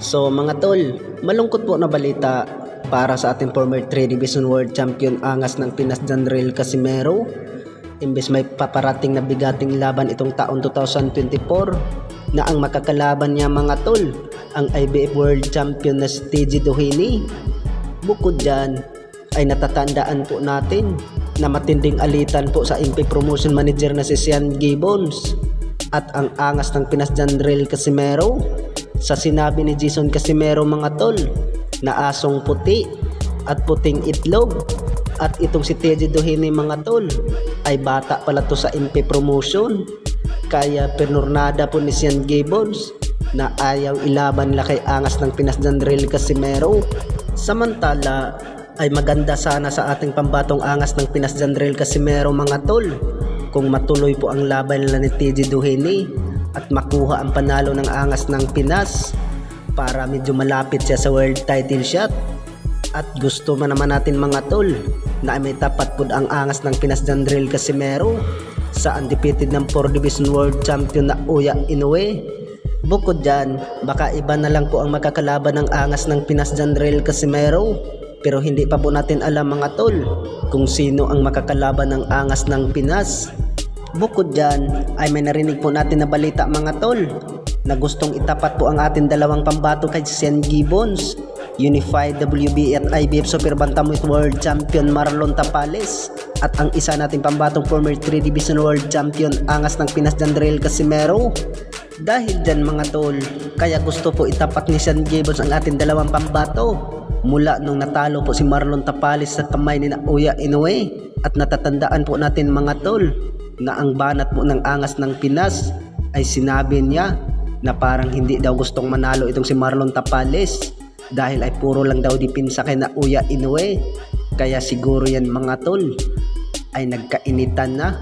So mga tol, malungkot po na balita para sa ating former 3 Division World Champion angas ng Pinas Janril Casimero. Imbes may paparating na bigating laban itong taon 2024 na ang makakalaban niya mga tol, ang IBF World Champion na si TG Doheny. Bukod dyan ay natatandaan po natin na matinding alitan po sa MP Promotion Manager na si Sean Gibbons at ang angas ng Pinas Janril Casimero sa sinabi ni Jason Casimero mga tol na asong puti at puting itlog. At itong si TG Doheny mga tol ay bata pala to sa MP Promotion, kaya pinurnada po ni Sean Gibbons na ayaw ilaban la kay angas ng Pinas Janril Casimero. Samantala ay maganda sana sa ating pambatong angas ng Pinas Janril Casimero mga tol kung matuloy po ang laban nila ni TG Doheny at makuha ang panalo ng angas ng Pinas para medyo malapit siya sa world title shot. At gusto man naman natin mga tol na may tapat po ang angas ng Pinas Janril Casimero sa undefeated ng 4 Division World Champion na Uya Inoue. Bukod dyan, baka iba na lang po ang makakalaban ng angas ng Pinas Janril Casimero, pero hindi pa po natin alam mga tol kung sino ang makakalaban ng angas ng Pinas. Bukod dyan ay may narinig po natin na balita mga tol na gustong itapat po ang ating dalawang pambato kay Sean Gibbons, Unified WB at IBF Super Bantamweight World Champion Marlon Tapales, at ang isa nating pambatong former 3 Division World Champion angas ng Pinas Janril Casimero. Dahil dyan mga tol, kaya gusto po itapat ni Sean Gibbons ang ating dalawang pambato mula nung natalo po si Marlon Tapales sa kamay ni Uya Inoue. At natatandaan po natin mga tol na ang banat po ng angas ng Pinas ay sinabi niya na parang hindi daw gustong manalo itong si Marlon Tapales dahil ay puro lang daw dipinsa kay Uya Inoue. Kaya siguro yan mga tol ay nagkainitan na